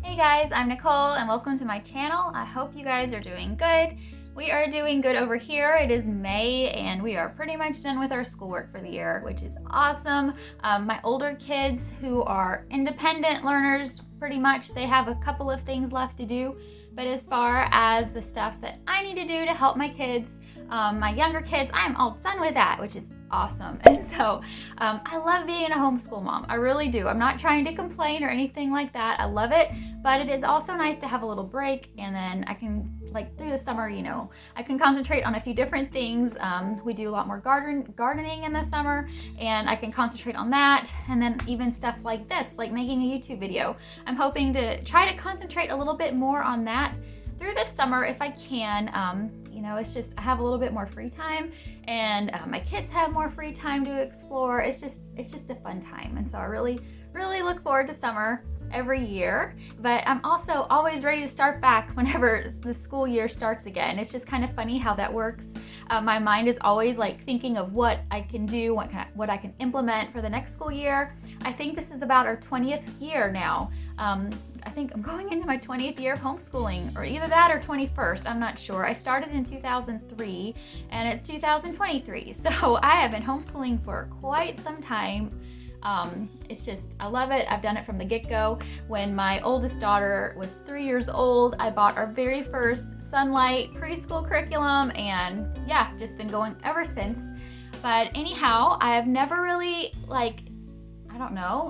Hey guys, I'm Nicole and welcome to my channel. I hope you guys are doing good. We are doing good over here. It is May and we are pretty much done with our schoolwork for the year, which is awesome. My older kids who are independent learners, pretty much, they have a couple of things left to do. But as far as the stuff that I need to do to help my kids, my younger kids, I'm all done with that, which is awesome. And so I love being a homeschool mom. I really do. I'm not trying to complain or anything like that. I love it, but it is also nice to have a little break, and then I can, like through the summer, I can concentrate on a few different things. We do a lot more gardening in the summer, and I can concentrate on that, and then even stuff like this, like making a YouTube video. I'm hoping to try to concentrate a little bit more on that through this summer if I can. It's just I have a little bit more free time, and my kids have more free time to explore. It's just a fun time, and so I really look forward to summer every year. But I'm also always ready to start back whenever the school year starts again. It's just kind of funny how that works. My mind is always like thinking of what I can do, what I can implement for the next school year. I think this is about our 20th year now. I think I'm going into my 20th year of homeschooling, or either that or 21st, I'm not sure. I started in 2003 and it's 2023, so I have been homeschooling for quite some time. I love it. I've done it from the get-go. When my oldest daughter was 3 years old, I bought our very first Sunlight preschool curriculum, and yeah, just been going ever since. But anyhow, I have never really,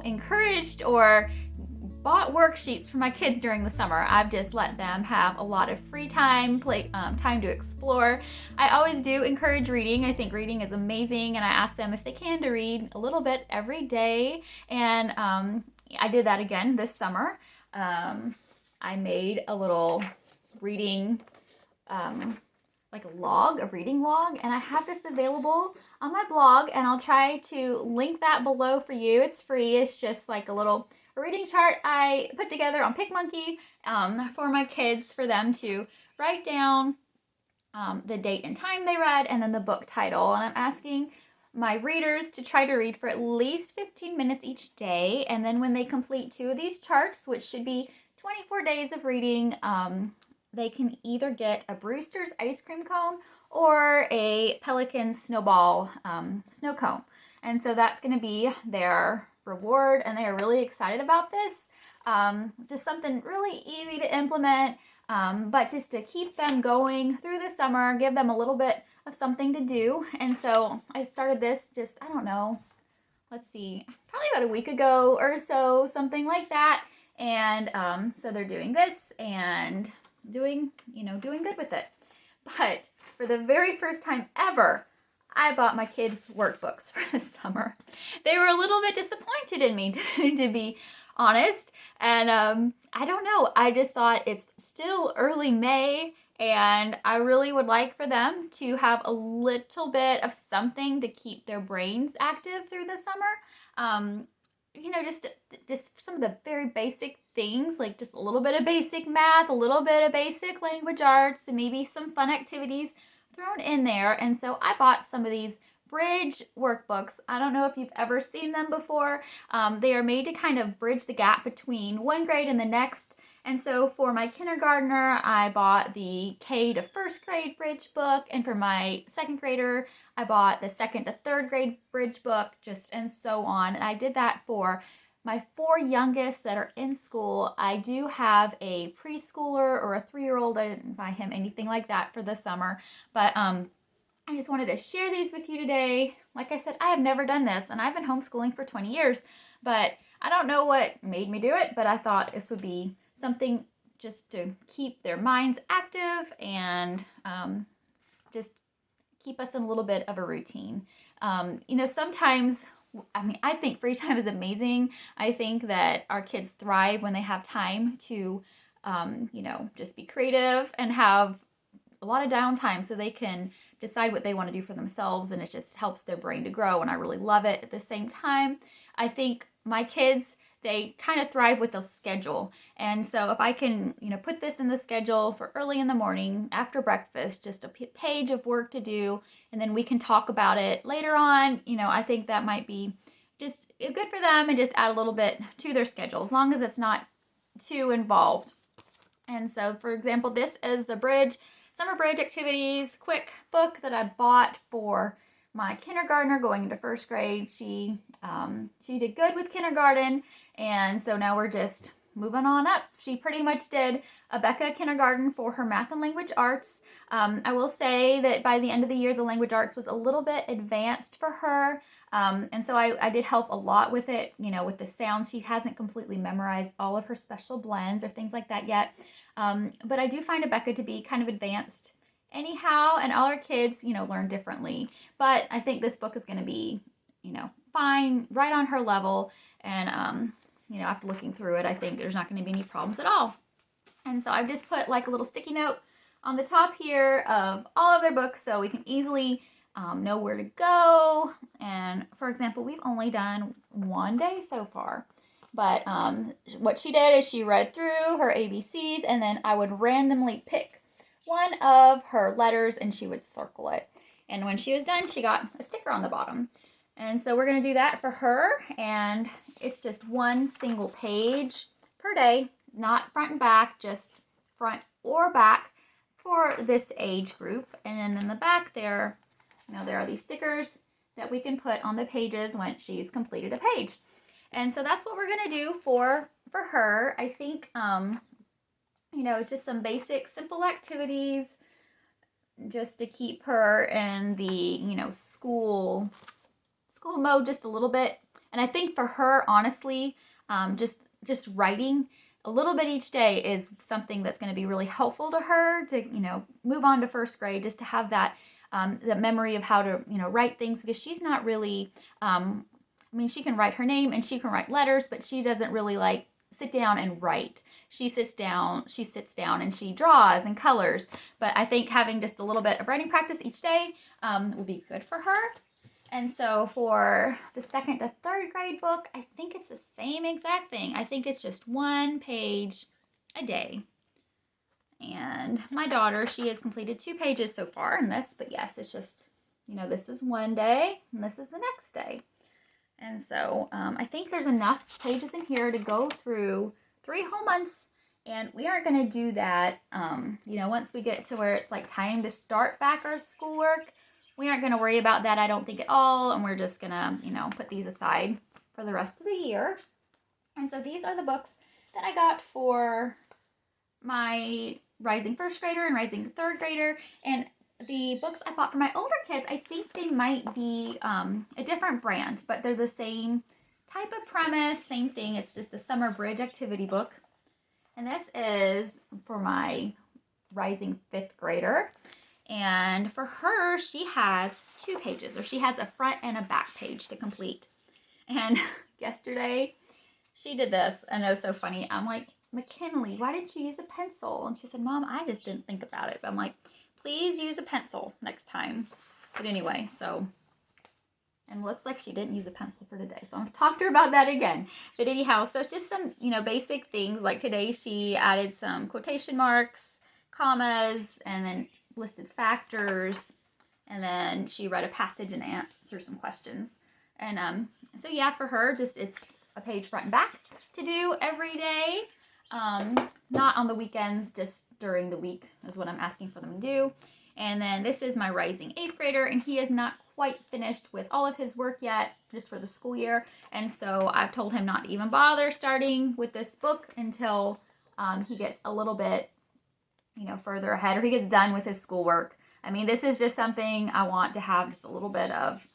encouraged or bought worksheets for my kids during the summer. I've just let them have a lot of free time, time to explore. I always do encourage reading. I think reading is amazing, and I ask them if they can to read a little bit every day. And I did that again this summer. I made a little reading, like a reading log, and I have this available on my blog, and I'll try to link that below for you. It's free. It's just like a little reading chart I put together on PicMonkey for my kids, for them to write down the date and time they read, and then the book title. And I'm asking my readers to try to read for at least 15 minutes each day, and then when they complete 2 of these charts, which should be 24 days of reading, they can either get a Brewster's ice cream cone or a Pelican snowball snow cone. And so that's going to be their reward, and they are really excited about this. Just something really easy to implement, but just to keep them going through the summer, give them a little bit of something to do. And so I started this probably about a week ago or so, something like that. And so they're doing this and doing good with it. But for the very first time ever, I bought my kids workbooks for the summer. They were a little bit disappointed in me, to be honest. And I don't know. I just thought it's still early May, and I really would like for them to have a little bit of something to keep their brains active through the summer. Just some of the very basic things, like just a little bit of basic math, a little bit of basic language arts, and maybe some fun activities thrown in there. And so I bought some of these bridge workbooks. I don't know if you've ever seen them before. They are made to kind of bridge the gap between one grade and the next. And so for my kindergartner, I bought the K to first grade bridge book, and for my second grader, I bought the second to third grade bridge book, and so on. And I did that for my 4 youngest that are in school. I do have a preschooler or a 3-year-old. I didn't buy him anything like that for the summer, but I just wanted to share these with you today. Like I said, I have never done this, and I've been homeschooling for 20 years, but I don't know what made me do it, but I thought this would be something just to keep their minds active and just keep us in a little bit of a routine. Sometimes, I think free time is amazing. I think that our kids thrive when they have time to, just be creative and have a lot of downtime so they can decide what they want to do for themselves, and it just helps their brain to grow, and I really love it. At the same time, I think my kids, they kind of thrive with a schedule. And so if I can, put this in the schedule for early in the morning after breakfast, just a page of work to do, and then we can talk about it later on, I think that might be just good for them and just add a little bit to their schedule, as long as it's not too involved. And so, for example, this is the Summer Bridge Activities quick book that I bought for my kindergartner going into first grade. She did good with kindergarten, and so now we're just moving on up. She pretty much did a Becca kindergarten for her math and language arts. I will say that by the end of the year, the language arts was a little bit advanced for her. And so I did help a lot with it, with the sounds. She hasn't completely memorized all of her special blends or things like that yet. But I do find Becca to be kind of advanced anyhow, and all our kids, learn differently. But I think this book is going to be, fine, right on her level. And, after looking through it, I think there's not going to be any problems at all. And so I've just put like a little sticky note on the top here of all of their books so we can easily know where to go. And for example, we've only done one day so far. But what she did is she read through her ABCs, and then I would randomly pick one of her letters and she would circle it. And when she was done, she got a sticker on the bottom. And so we're going to do that for her. And it's just one single page per day, not front and back, just front or back for this age group. And then in the back there, there are these stickers that we can put on the pages when she's completed a page. And so that's what we're going to do for her. I think, it's just some basic, simple activities just to keep her in the, school mode just a little bit. And I think for her, honestly, just writing a little bit each day is something that's going to be really helpful to her to, move on to first grade, just to have that the memory of how to, write things, because she's not really, she can write her name and she can write letters, but she doesn't really like sit down and write. She sits down and she draws and colors. But I think having just a little bit of writing practice each day will be good for her. And so for the 2nd to 3rd grade book, I think it's the same exact thing. I think it's just one page a day. And my daughter, she has completed 2 pages so far in this, but yes, it's just, this is one day and this is the next day. And so I think there's enough pages in here to go through 3 whole months, and we aren't going to do that, once we get to where it's like time to start back our schoolwork. We aren't going to worry about that, I don't think, at all, and we're just going to, put these aside for the rest of the year. And so these are the books that I got for my rising 1st grader and rising 3rd grader, and the books I bought for my older kids, I think they might be a different brand, but they're the same type of premise, same thing. It's just a summer bridge activity book. And this is for my rising 5th grader. And for her, she has 2 pages, or she has a front and a back page to complete. And yesterday, she did this, and it was so funny. I'm like, McKinley, why didn't you use a pencil? And she said, Mom, I just didn't think about it. But I'm like, please use a pencil next time. But anyway, and it looks like she didn't use a pencil for today. So I'm going to talk to her about that again. But anyhow, so it's just some, basic things. Like today she added some quotation marks, commas, and then listed factors. And then she read a passage and answered some questions. And so yeah, for her, just it's a page front and back to do every day. Not on the weekends, just during the week is what I'm asking for them to do. And then this is my rising 8th grader, and he is not quite finished with all of his work yet, just for the school year. And so I've told him not to even bother starting with this book until he gets a little bit, further ahead, or he gets done with his schoolwork. This is just something I want to have just a little bit of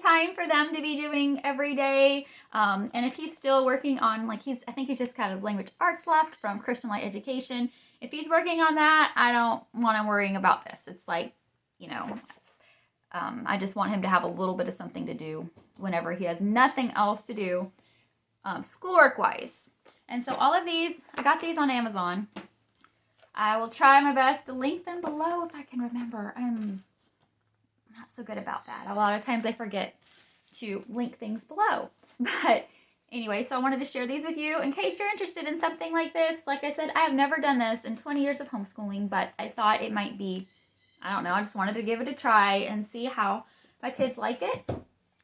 time for them to be doing every day. And if he's still working on, I think he's just got his language arts left from Christian Light Education. If he's working on that, I don't want him worrying about this. It's like, I just want him to have a little bit of something to do whenever he has nothing else to do, schoolwork-wise. And so all of these, I got these on Amazon. I will try my best to link them below if I can remember. I'm not so good about that. A lot of times I forget to link things below. But anyway, so I wanted to share these with you in case you're interested in something like this. Like I said, I have never done this in 20 years of homeschooling, but I thought it might be, I don't know, I just wanted to give it a try and see how my kids like it.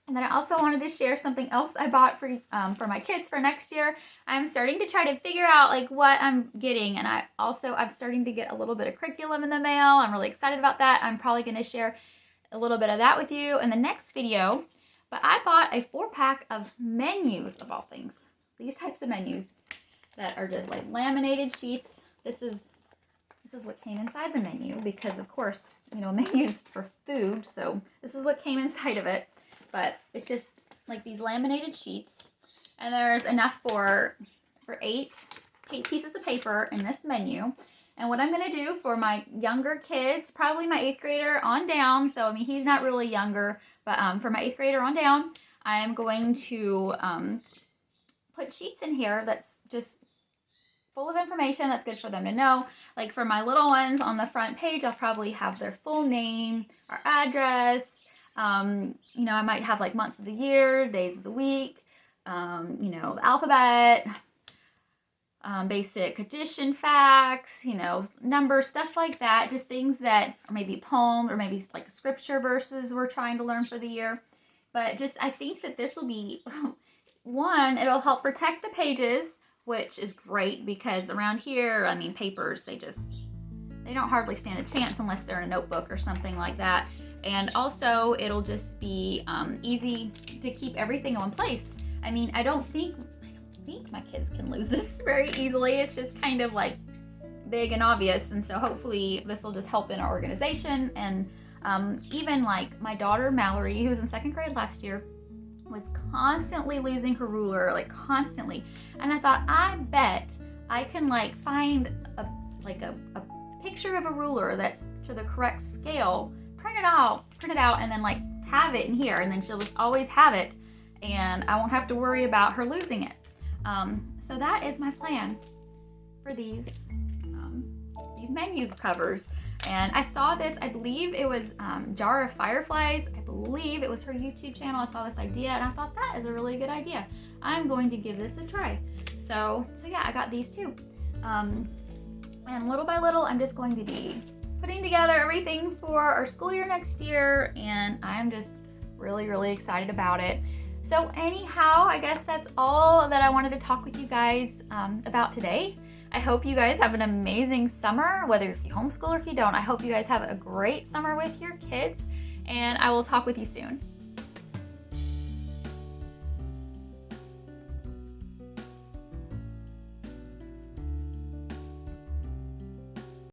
And then I also wanted to share something else I bought for my kids for next year. I'm starting to try to figure out like what I'm getting, and I'm starting to get a little bit of curriculum in the mail. I'm really excited about that. I'm probably going to share a little bit of that with you in the next video. But I bought a 4-pack of menus, of all things. These types of menus that are just like laminated sheets. This is what came inside the menu because, of course, you know, menus for food. So this is what came inside of it. But it's just like these laminated sheets, and there's enough for 8 pieces of paper in this menu. And what I'm going to do for my younger kids, probably my 8th grader on down, so I mean he's not really younger, but for my 8th grader on down, I'm going to put sheets in here that's just full of information that's good for them to know. Like for my little ones, on the front page I'll probably have their full name, our address. You know, I might have like months of the year, days of the week, you know, the alphabet, basic addition facts, you know, numbers, stuff like that. Just things that are maybe poems or maybe like scripture verses we're trying to learn for the year. But just, I think that this will be, one, it'll help protect the pages, which is great because around here, I mean, papers, they don't hardly stand a chance unless they're in a notebook or something like that. And also, it'll just be easy to keep everything in place. I mean, I don't think my kids can lose this very easily. It's just kind of like big and obvious. And so hopefully this will just help in our organization. And even like my daughter Mallory, who was in 2nd grade last year, was constantly losing her ruler, like constantly. And I thought, I bet I can like find a picture of a ruler that's to the correct scale, print it out, and then like have it in here, and then she'll just always have it, and I won't have to worry about her losing it. So that is my plan for these menu covers. And I saw this, I believe it was Jar of Fireflies. I believe it was her YouTube channel. I saw this idea and I thought that is a really good idea. I'm going to give this a try. So yeah, I got these too. And little by little, I'm just going to be putting together everything for our school year next year, and I'm just really, really excited about it. So anyhow, I guess that's all that I wanted to talk with you guys about today. I hope you guys have an amazing summer, whether if you homeschool or if you don't. I hope you guys have a great summer with your kids, and I will talk with you soon.